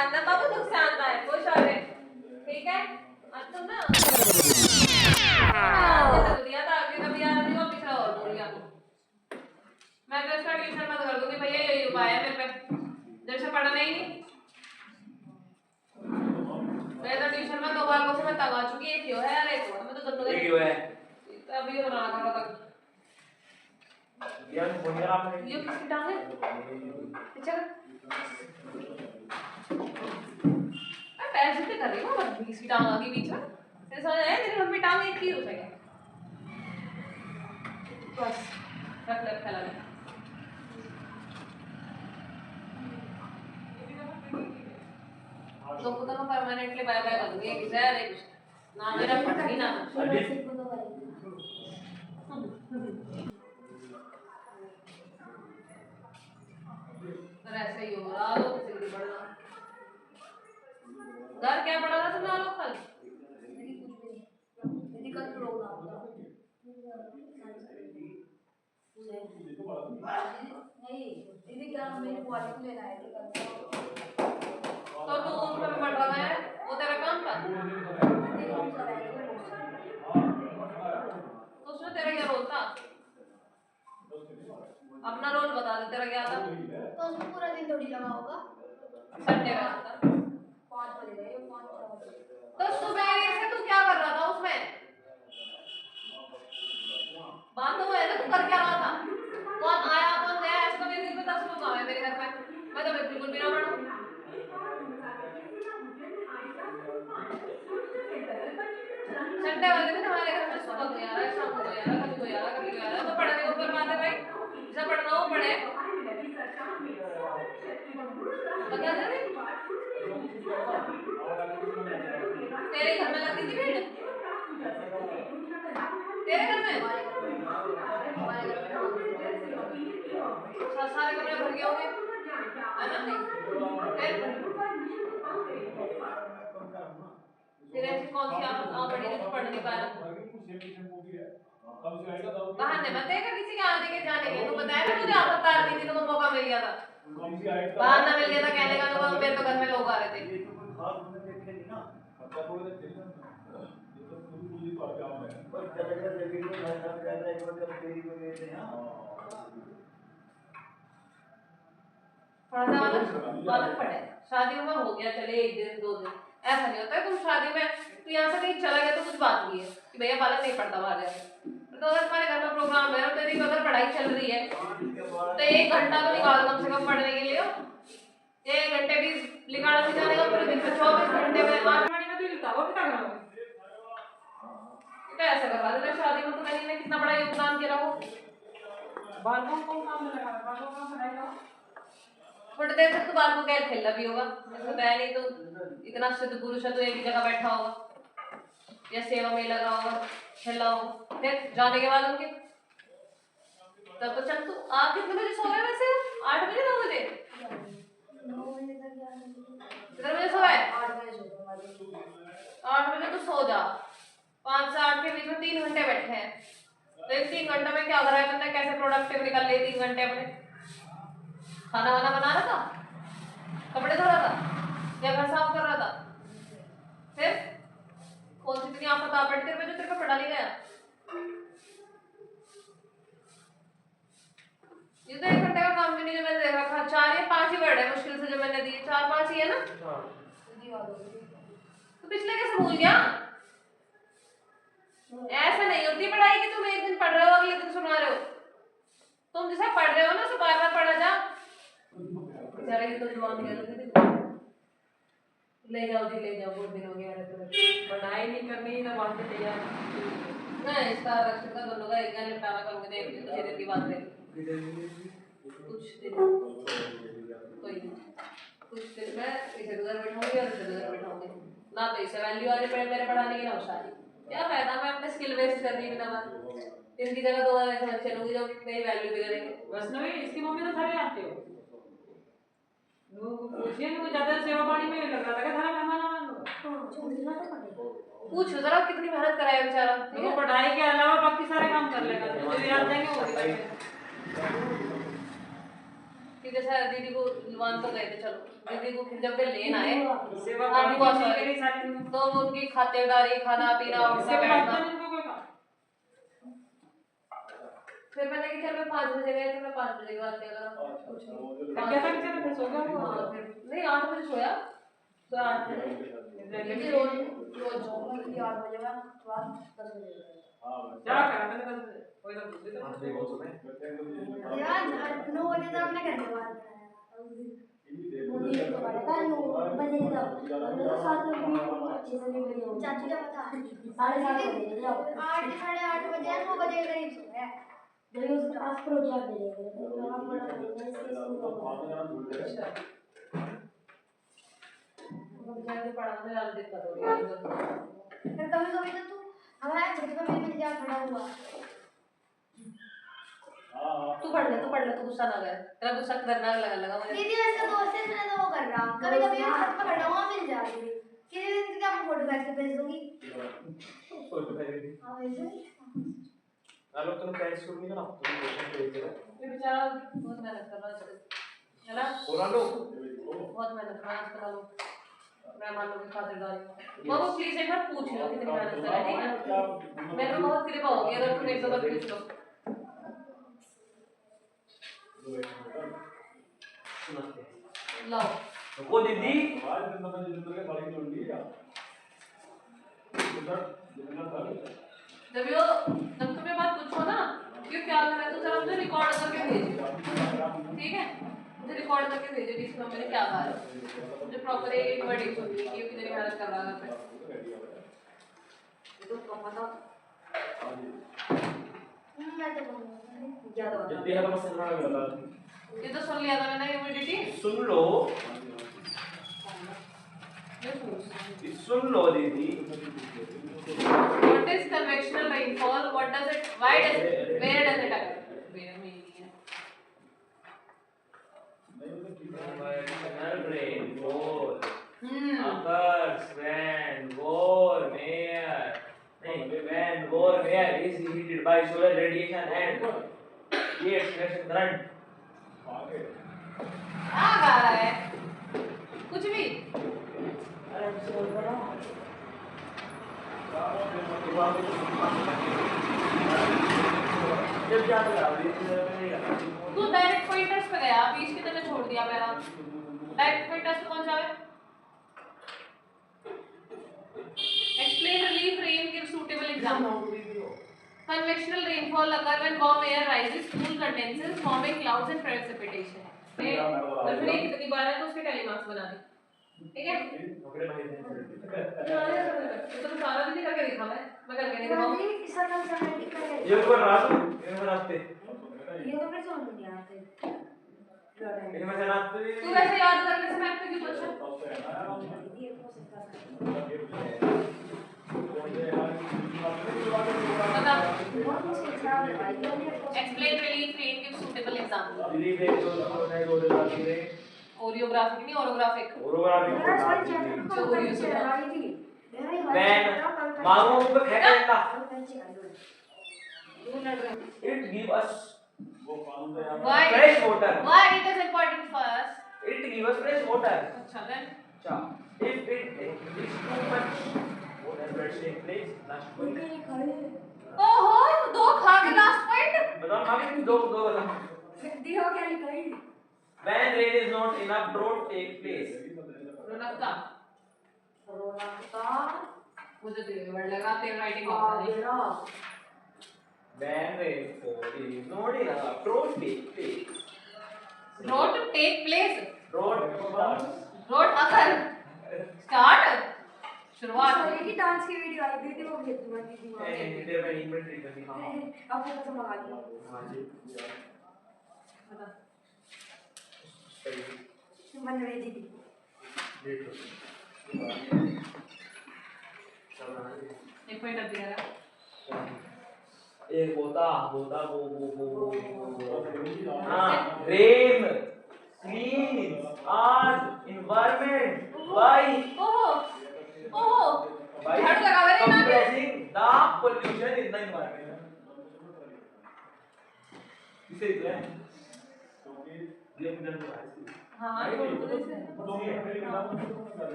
शांत है बाबू, तू शांत है, खुश हो रे, ठीक है। अब तुम ना जैसे दिया था आगे कभी यार नहीं, वो पिछड़ा और बोल गया। मैं तो इसका ट्यूशन बंद कर दूंगी भैया, यही उपाय है मेरे पे, जैसे पढ़ना ही नहीं। मैं तो ट्यूशन में 2 बार को से मैं तंग आ चुकी है, क्यों है यार, एक मैं तो दोनों ये क्यों है अभी ये बना कर रहा था यार, फोन यार आपने ये किसकी टांग है पीछे कर। मैं पैर से कर रही हूं, बस किसकी टांग आ गई बीच में, तेरे समझ आया, तेरी लंबी टांग एक ही हो सके बस, रख ले फैला ले। तो खुदा को परमानेंटली बाय बाय कर दूंगी, किसे अरे ना मेरा पता ही ना पर ऐसे ही हो रहा, लो जल्दी बढ़ना। घर क्या पड़ा था तुमने लोग कल? दीदी कल प्रोग्राम था नहीं, दीदी क्या मेरी बॉडी को लेना है तो तू उसमें पढ़ रहा है, वो तेरा काम था, तो उसमें तेरा क्या रोल था? अपना रोल बता दे, तेरा क्या था? तो उसमें पूरा दिन थोड़ी लगा होगा, संडे का था 5 बजे गए 5 बजे। तो सुबह से तू क्या कर रहा था उसमें? बात तो है ना, तू कर क्या रहा था? कौन आया कौन गया, इसका मेरे दिन में 10 लोग आए मेरे घर में, मैं तो बिल्कुल भी ना पढ़ूं। संडे वाले दिन हमारे घर में सुबह को आ रहा है, शाम को आ रहा है, कभी कोई आ रहा है, कभी कोई आ रहा है, तो पढ़ने के ऊपर बात है भाई, जिसे पढ़ना हो पढ़े, बता दे तेरे घर में लगती थी भीड़, तेरे घर में सारे कमरे भर गए होंगे, है ना? फिर ऐसी कौन सी आप बड़ी जो पढ़ नहीं पाया? बहाने मत देगा किसी के आने के जाने के, तो बताया ना मुझे आफत तार दी थी, तो मौका मिल गया था, बहाना मिल गया था कहने का, तो मेरे तो घर में लोग आ रहे थे। थोड़ा सा अलग पड़े, शादी में हो गया चले 1 दिन 2 दिन, ऐसा नहीं होता है। तुम शादी में तो यहाँ से कहीं चला गया तो कुछ बात नहीं है कि भैया बालक नहीं पढ़ता बाहर जाके, तो अगर तुम्हारे घर में प्रोग्राम है और तेरी अगर पढ़ाई चल रही है तो 1 घंटा तो निकाल कम से कम पढ़ने के लिए, 1 घंटे भी निकाल नहीं जाने का पूरे दिन में, 24 घंटे में 8 महीने में बिल था वो कितना करोगे? तो ऐसा करवा देना, शादी में तो कहीं ने कितना बड़ा योगदान किया हो, बालकों को काम में लगा, बालकों का पढ़ाई का थोड़ी देर तक तो बाल को क्या खेलना भी होगा, जैसे मैं नहीं तो इतना सिद्ध पुरुष है तो एक ही जगह बैठा होगा या सेवा में लगा होगा, खेला होगा, फिर जाने के बाद उनके तब तो चल। तू आप कितने बजे सो गए वैसे? 8 बजे 9 बजे? 9 बजे तक कितने बजे सोए? 8 बजे सो 8 बजे तो सो जा, 5 से 8 के बीच में 3 घंटे बैठे हैं, तो इन 3 घंटों में क्या कर रहा है बंदा, कैसे प्रोडक्टिव निकल ले 3 घंटे अपने? खाना वाना बना रहा था, कपड़े धो रहा था या घर साफ कर रहा था? फिर कौन सी इतनी आफत आ पड़ी तेरे पे जो तेरे को पढ़ा नहीं गया? ये तो 1 घंटे का काम भी नहीं जो मैंने दे रखा, 4 या 5 ही वर्ड है मुश्किल से जो मैंने दिए, 4-5 ही है ना? तो पिछले कैसे भूल गया? ऐसा नहीं होती पढ़ाई कि तुम एक दिन पढ़ रहे हो अगले दिन सुना रहे हो, तुम जैसे पढ़ रहे हो ना उसे बार बार पढ़ा जा। बेचारे की तो जवान ले जाओ जी ले जाओ, बहुत दिन हो गया पढ़ाई नहीं करनी ना बात तैयार नहीं, इसका रक्षक का दोनों का एक गाने निपटारा करूंगी, देख ली तुझे की बात है कुछ दिन, कोई कुछ दिन मैं इसे उधर बैठाऊंगी और इसे उधर बैठाऊंगी, ना तो इसे वैल्यू आ रही मेरे पढ़ाने की, ना होशियारी, क्या फायदा मैं अपने स्किल वेस्ट कर रही बिना बात, इनकी जगह 2 ऐसे बच्चे लोग जो मेरी वैल्यू भी करेंगे। वैष्णवी इसकी मम्मी तो सारे आते हो, पूछिए ना, कुछ ज्यादा सेवा पानी में लग रहा था क्या थाना मेहमान? पूछ जरा कितनी मेहनत कराया बेचारा, देखो पढ़ाई के अलावा बाकी सारे काम कर लेगा, जो याद देंगे वो भी करेगा। कि जैसे दीदी को मान तो गए थे, चलो दीदी को फिर जब वे लेन आए सेवा हाँ, पानी बुआ की सॉरी, मेरी सारी तो उनकी खातिरदारी, खाना पीना, इससे उठना बात बैठना। करने को कोई काम फिर मैंने कि चल मैं 5 बजे गए तो मैं 5 बजे के बाद चला कुछ नहीं। थक गया था कि चलो फिर सो गया वो। हाँ, फिर नहीं 8 बजे सोया, तो 8 बजे ये रोज 8 बजे का बाद 10 बजे क्या करा मैंने 10 बजे कोई ना दूसरी तरफ यार 9 बजे तक हमने घर के बाहर चाचू क्या पता 8 साढ़े 8 बजे 9 बजे के करीब सो गया। जल्दी पढ़ाने में ज्यादा दिक्कत हो रही है। फिर कभी कभी तो तू हमारे छत पे मेरे जा खड़ा हुआ। तू पढ़ ले, तू गुस्सा ना कर, तेरा गुस्सा खतरनाक लगा मुझे। दीदी वैसे दोस्त है इसलिए तो वो कर रहा हूँ। कभी कभी मैं छत पे खड़ा हुआ मिल जा रही है। किसी दिन तुझे मैं फोटो खींच के भेज दूंगी। हाँ भेज दूंगी। हेलो तुम पैंट सूट नहीं बना तुम क्वेश्चन भेज दे ये बेचारा बहुत मेहनत कर रहा है ना, ओरालो बहुत मेहनत कर रहा है आजकल लोग मेहमानों की खातिरदारी। वो प्लीज एक बार पूछ लो कितनी मेहनत कर रहा है, ठीक है? मेरे को बहुत कृपा होगी अगर तुम एक दो बार पूछ लो। लाओ वो दीदी जब तुम ये बात पूछो ना क्यों क्या कर रहा है, तो जरा मुझे रिकॉर्ड करके भेजो, ठीक है? मुझे रिकॉर्ड करके भेजो कि इसमें मैंने क्या कहा है, मुझे प्रॉपर एक वर्डिंग सुननी है कि कितनी मेहनत कर रहा है घर पे। ये तो कम था मैं तो बोलूँगा ज्यादा जब देखा तो मस्त लगा लगा ये तो सुन लिया था मैंने ह्यूमिडिटी। सुन लो सुन लो दीदी What is convectional rainfall? What does it? Why does it? Where does it occur? Where meaning है? conventional rainfall Hmm. occurs when warm air is heated by solar radiation and creates convection current. क्या गा रहा है? कुछ भी? तू direct pointers पे गया, बीच की तरह छोड़ दिया मेरा। डायरेक्ट पॉइंटर्स पे कौन जावे? Explain relief rain, give suitable example. Convectional rainfall occurs when warm air rises, cool condenses, forming clouds and precipitation. फिर कितनी बार है तो उसके टेलीमार्क्स बना दे, ठीक है? तो तुम सारा दिन ही करके दिखा, मैं करके नहीं दिखाऊंगी। ये ऊपर रात ये रास्ते ये तो मैं सुन लूँगी यहाँ से। ये मैं रास्ते तू वैसे याद करने से मैं क्यों पूछा? बता। Explain relief rain, give suitable example. Delhi में जो है रोड है Oreographic नहीं orographic. When मालूम को फेंका देता it give us Why? fresh water Why it is important for us? it give us fresh water अच्छा then. अच्छा if it is too much what has take place last point ओहो दो खा के last point. बताओ आगे दो बताओ दियो क्या लिखा है? when rain is not enough drought take place रोनकता. मुझे तो ये वर्ड लगा तेरे राइटिंग में पता नहीं. when rainfall is not enough drought take place Drought to take place. drought Drought occur. Start. शुरुआत. सोने की डांस की वीडियो आई थी वो भेज दूंगा दीदी को। इधर मैं इन्वेंटरी कर दिखाऊंगा आपको कसम लगा दी। हां जी बता. मन में दीदी। देख लो एक पॉइंट अब दिया. एक होता वो हाँ rain clean our environment by ओहो झाड़ू लगा रहे ना compressing the pollution in the environment इसे इतना हाँ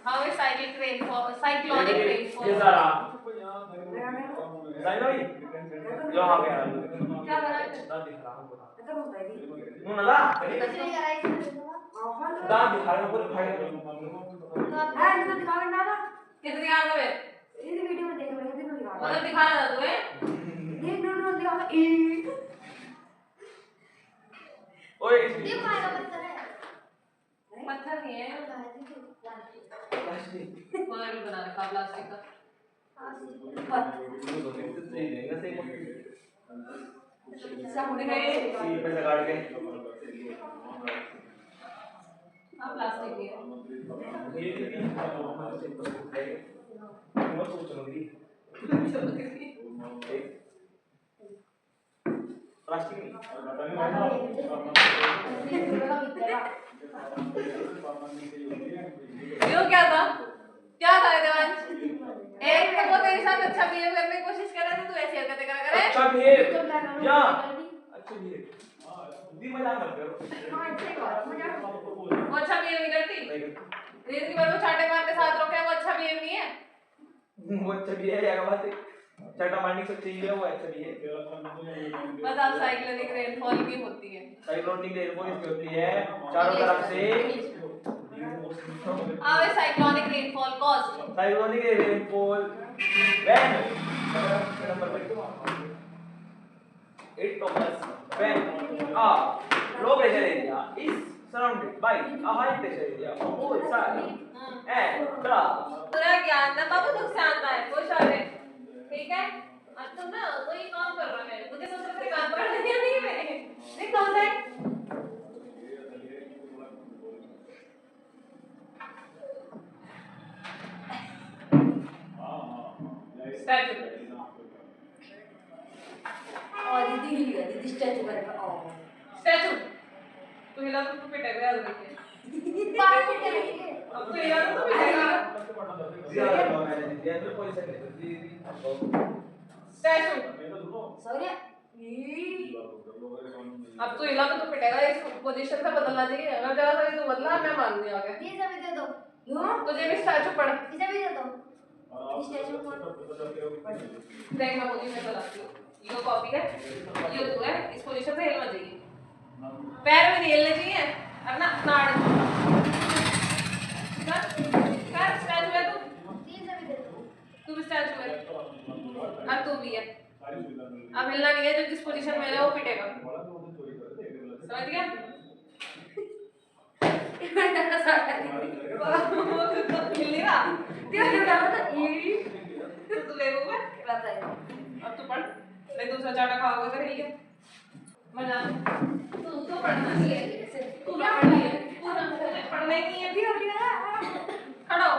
हाँ, साइक्लिक रेनफॉल, साइक्लोनिक रेनफॉल। ये सारा नहीं भाई जो आ गया क्या बना है? दाद दिखा रहा हूं नो ना कुछ नहीं कर रहा है दाद दिखा रहा हूं पूरे फाड़ है तो दिखावे ना ना किस दिखा दो बे? इस वीडियो में देख मैं किसी को दिखा मतलब दिखा ना तू है? देख नो दिखावे ओए ये पाएगा पत्थर है पत्थर नहीं है, फॉयल बना रखा प्लास्टिक का। सामने गए पैसा काट के हाँ प्लास्टिक ही है। प्लास्टिक यो क्या था? क्या था देवांश? एक तो वो तेरे साथ अच्छा बिहेव करने की कोशिश कर रहा था, तू ऐसी हरकतें करा करे। अच्छा बिहेव या अच्छा बिहेव दी मजाक मत करो वो अच्छा बिहेव नहीं करती। जिंदगी भर वो चाटे मार के साथ रखे, वो अच्छा बिहेव नहीं है। वो अच्छा बिहेव है क्या बात है चाटा मारने से चाहिए वो अच्छा बिहेव बस आप साइक्लोनिक रेनफॉल की होती है। साइक्लोनिक रेनफॉल इसकी होती है चारों तरफ से How is cyclonic rainfall caused? Cyclonic rainfall when it occurs when a low pressure area is surrounded by a high pressure area on both sides and clouds पूरा ज्ञान ना बाबू दुख से आता है खुश हो रहे ठीक है। अब तुम ना वही काम कर रहा है, मुझे सोच रहा था काम कर रही नहीं मैं देख कौन सा है स्टैचू और दीदी स्टैचू करेगा और स्टैचू तू हिला तो तू पिटेगा याद रखिए। पार्ट में करेंगे अब तू हिला तो तू पिटेगा। स्टैचू सॉरी अब तू हिला तो तू पिटेगा, इस पोजीशन से बदलना चाहिए। अगर जरा सा तू बदला मैं मान लूंगा आगे। ये सब दे दो तुझे भी स्टैचू पढ़ इसे भी दे दो स्टैचू को देख मैं पोजीशन बताती हूँ। ये कॉपी है, ये तू है, इस पोजीशन से हिलना चाहिए, पैर में नहीं हिलने चाहिए। अब ना नाड़ कर स्टैचू है तू, तीन से भी दे दो तू भी स्टैचू है, अब तू भी है। अब हिलना नहीं है, जो जिस पोजीशन में है वो पिटेगा, समझ गया? हिल नहीं रहा तू देखोगे अब तू पढ़ नहीं, दूसरा चाटा खाओगे अगर हिल गया मैं जान तू तो पढ़ना चाहिए, तू ना पढ़नी है, तू ना पढ़ना ही नहीं है। भी अभी खड़ा हो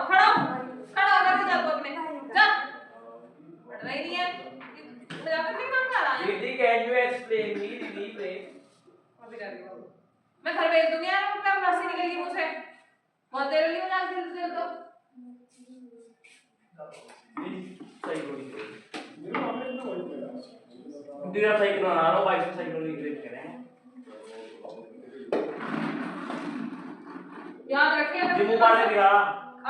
अगर तू जा तू अपने जा पढ़ना ही नहीं है मेरा अपने काम कर रहा है। दीदी कैन यू एक्सप्लेन मी दीदी प्लीज अभी कर रही हूँ मैं घर भेज दूंगी यार, अपना हंसी निकलेगी मुंह से बहुत देर नहीं हो जाती दिल तो सही बोली दीदी आप सही क्यों ना रहो भाई सही क्यों नहीं कह रहे हैं याद रखिए जिम्मू बाहर दिखा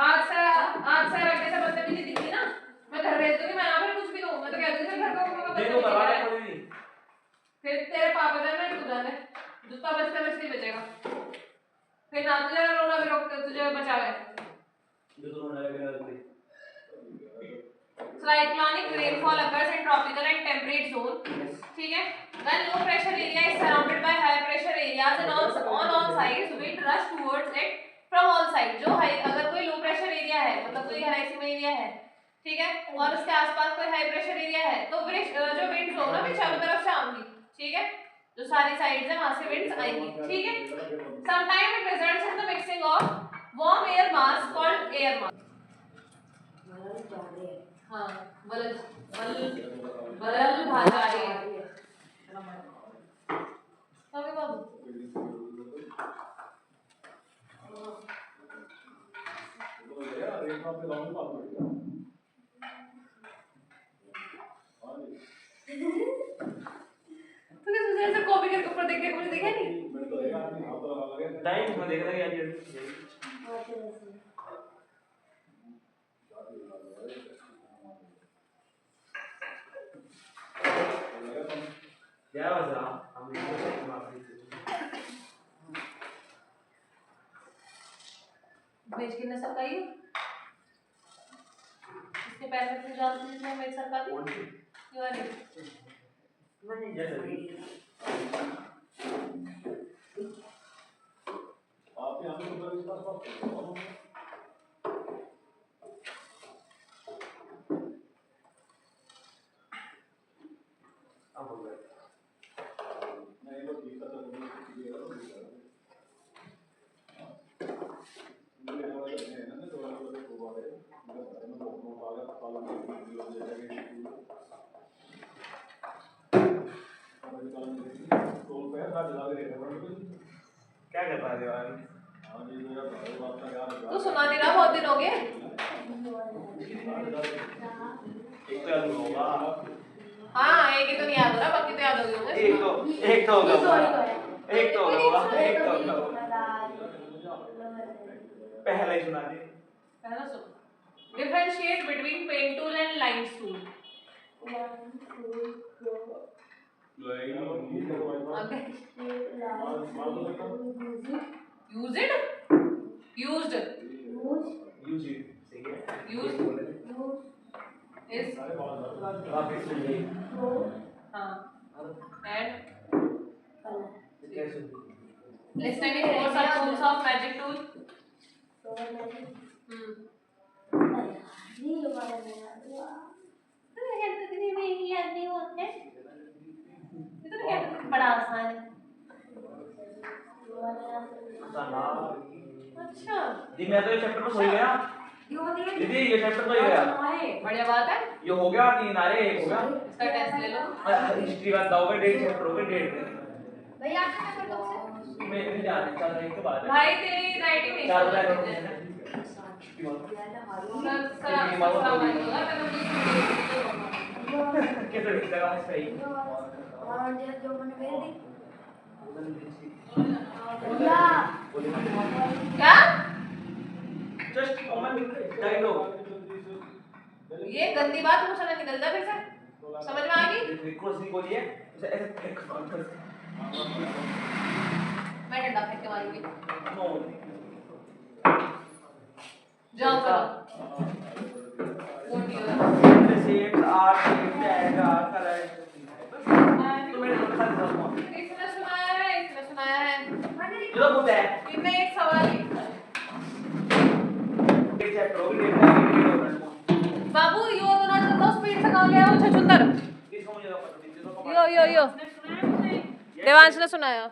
आज से रखने से बदतमीजी दिखी ना मैं घर भेज दूंगी। मैं यहाँ पे कुछ भी कहूँ, मैं तो कह दूंगी घर का देखो करवा रहे कोई नहीं फिर तेरे पापा जाने तू जाने जूता बचते बचते बचेगा, फिर ना तुझे रोना भी रोकते तुझे बचावे। जो तो होने लगे कोई Cyclonic rainfall occurs in tropical and temperate zone, ठीक है। When low pressure area is surrounded by high pressure areas and on all sides wind rush towards it from all sides। जो अगर कोई लो प्रेशर एरिया है मतलब कोई हाईसीमा area है ठीक है और उसके आसपास कोई हाई प्रेशर एरिया है तो जो विंड्स होगा ना चारों तरफ से आएंगी ठीक है, जो सारी साइड्स है वहां से विंड्स आएंगी ठीक है। Sometime it results in the mixing of warm air mass called air mass. हाँ बल भाषा है ओके बाबू तुझे ऐसे कॉपी करके ऊपर देख के मुझे देखा नहीं टाइम में देख रहे यार ये क्या वजह हम भेज के न सरकाई इसके पैर में क्यों डालती है मैं सरका दी क्यों आ रही आप यहाँ पे तो इसका सब अब हो गया नहीं वो ठीक है तो ये वाला मुझे हमारा करने हैं ना तो वाला को बारे मेरा घर में बहुत पालन वीडियो दे रहे हैं तो पैर का लगा रहे हैं क्या कर रहा है यार हां जी मेरा भाई बात का यार तू सुना नहीं रहा बहुत दिन हो गए एक तो याद होगा हाँ एक ही तो नहीं याद हो रहा बाकी तो याद हो गए होंगे एक तो होगा एक तो होगा पहला ही सुना दे पहला सुनो differentiate between pen tool and line tool आगे use it used use it सही है यूज इज वापस सुन ले हाँ एंड कैसे listening force are tools of magic tool बड़ा आसान है अच्छा दी मैं तो ये चैप्टर में सो ही गया दीदी ये चैप्टर तो ही गया बढ़िया बात है ये हो गया 3 आ रहे 1 हो गया इसका टेस्ट ले लो हिस्ट्री का दाओगे डेट चैप्टर हो गए डेट भैया आपका पेपर कब से मैं नहीं जाने चल रही के बाद भाई तेरी राइटिंग नहीं चार चल बजे रही है कैसे लिखता है सही और जो मैंने भेज दी क्या जस्ट कॉमन डायलॉग ये गंदी बात मुझे नहीं निकलता फिर से समझ में आ गई रिक्वेस्ट नहीं बोलिए ऐसे मैं डंडा फेंक के मारूंगी नो जाओ करो वोट जैसे shapes or shape tag or colour तो मैंने बताया इसने सुनाया है ये तो बहुत है इनमें एक सवाल लिखा है ये चैप्टर हो गया बाबू यो तो ना चलो स्पीड से गाओ ले आओ छछुंदर इसको मुझे पता नहीं यो देवांश ने सुनाया